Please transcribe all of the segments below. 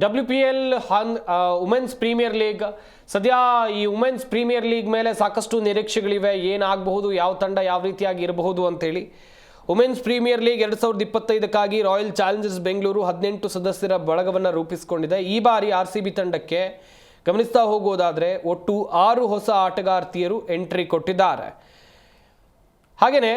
WPL women's premier league ಸದ್ಯ ಈ women's premier league ಮೇಲೆ ಸಾಕಷ್ಟು ನಿರೀಕ್ಷೆಗಳಿವೆ. ಏನಾಗಬಹುದು, ಯಾವ ತಂಡ ಯಾವ ರೀತಿಯಾಗಿ ಇರಬಹುದು ಅಂತೇಳಿ. ವುಮೆನ್ಸ್ ಪ್ರೀಮಿಯರ್ ಲೀಗ್ 2025ಕ್ಕಾಗಿ ರಾಯಲ್ ಚಾಲೆಂಜರ್ಸ್ ಬೆಂಗಳೂರು 18 ಸದಸ್ಯರ ಬಳಗವನ್ನು ರೂಪಿಸಿಕೊಂಡಿದೆ. ಈ ಬಾರಿ RCB ತಂಡಕ್ಕೆ ಗಮನಿಸ್ತಾ ಹೋಗೋದಾದರೆ ಒಟ್ಟು 6 ಹೊಸ ಆಟಗಾರ್ತಿಯರು ಎಂಟ್ರಿ ಕೊಟ್ಟಿದ್ದಾರೆ. ಹಾಗೆಯೇ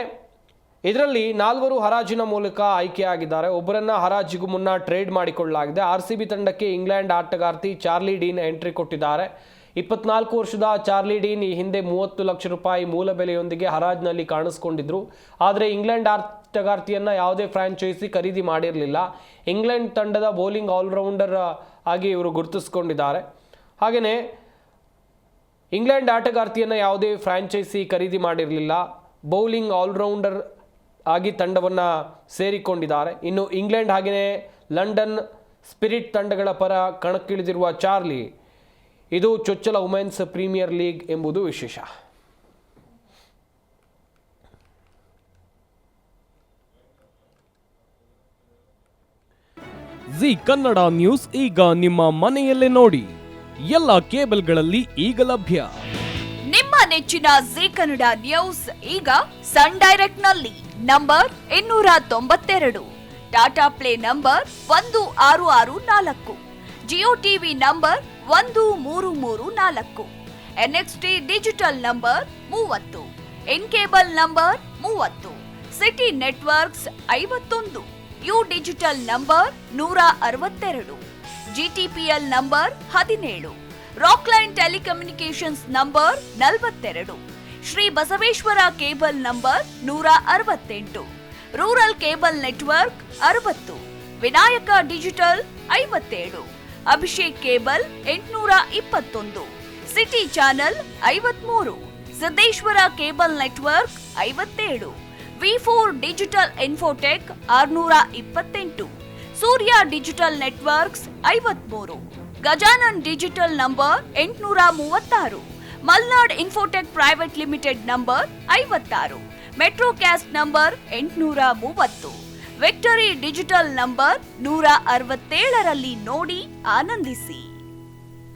ಇದರಲ್ಲಿ 4 ಹರಾಜಿನ ಮೂಲಕ ಆಯ್ಕೆಯಾಗಿದ್ದಾರೆ. ಒಬ್ಬರನ್ನ ಹರಾಜಿಗೂ ಮುನ್ನ ಟ್ರೇಡ್ ಮಾಡಿಕೊಳ್ಳಲಾಗಿದೆ. RCB ತಂಡಕ್ಕೆ ಇಂಗ್ಲೆಂಡ್ ಆಟಗಾರ್ತಿ ಚಾರ್ಲಿ ಡೀನ್ ಎಂಟ್ರಿ ಕೊಟ್ಟಿದ್ದಾರೆ. 24 ವರ್ಷದ ಚಾರ್ಲಿ ಡೀನ್ ಈ ಹಿಂದೆ 30 ಲಕ್ಷ ರೂಪಾಯಿ ಮೂಲ ಬೆಲೆಯೊಂದಿಗೆ ಹರಾಜ್ನಲ್ಲಿ ಕಾಣಿಸ್ಕೊಂಡಿದ್ರು. ಆದರೆ ಇಂಗ್ಲೆಂಡ್ ಆಟಗಾರ್ತಿಯನ್ನು ಯಾವುದೇ ಫ್ರಾಂಚೈಸಿ ಖರೀದಿ ಮಾಡಿರಲಿಲ್ಲ. ಇಂಗ್ಲೆಂಡ್ ತಂಡದ ಬೌಲಿಂಗ್ ಆಲ್ರೌಂಡರ್ ಆಗಿ ಇವರು ಗುರುತಿಸಿಕೊಂಡಿದ್ದಾರೆ. ಹಾಗೆಯೇ ಇಂಗ್ಲೆಂಡ್ ಆಟಗಾರ್ತಿಯನ್ನು ಯಾವುದೇ ಫ್ರಾಂಚೈಸಿ ಖರೀದಿ ಮಾಡಿರಲಿಲ್ಲ. ಬೌಲಿಂಗ್ ಆಲ್ರೌಂಡರ್ ಆಗಿ ತಂಡವನ್ನು ಸೇರಿಕೊಂಡಿದ್ದಾರೆ. ಇನ್ನು ಇಂಗ್ಲೆಂಡ್ ಹಾಗೆಯೇ ಲಂಡನ್ ಸ್ಪಿರಿಟ್ ತಂಡಗಳ ಪರ ಕಣಕ್ಕಿಳಿದಿರುವ ಚಾರ್ಲಿ ಇದು ಚೊಚ್ಚಲ ವುಮೆನ್ಸ್ ಪ್ರೀಮಿಯರ್ ಲೀಗ್ ಎಂಬುದು ವಿಶೇಷ. ಜಿ ಕನ್ನಡ ನ್ಯೂಸ್ ಈಗ ನಿಮ್ಮ ಮನೆಯಲ್ಲೇ ನೋಡಿ. ಎಲ್ಲ ಕೇಬಲ್ಗಳಲ್ಲಿ ಈಗ ಲಭ್ಯ. ನಿಮ್ಮ ನೆಚ್ಚಿನ ಜಿ ಕನ್ನಡ ನ್ಯೂಸ್ ಈಗ ಸನ್ ಡೈರೆಕ್ಟ್ ನಲ್ಲಿ number 292, Tata play number 1664, Jio TV number 1334, NXT digital number 30, in cable number 30, city networks 51, U digital number 162, GTPL number 17, Rockline telecommunications number 42, Shri Basaveshwara cable number 168, rural cable network 60, Vinayaka digital 57, Abhishek cable 821, city channel 53, Siddeshwara cable network 57, V4 digital Infotech 628, Surya digital networks 53, Gajanan digital number 836, Malnad infotech private limited number 56, Metrocast number 830, victory digital number 167ರಲ್ಲಿ ನೋಡಿ ಆನಂದಿಸಿ.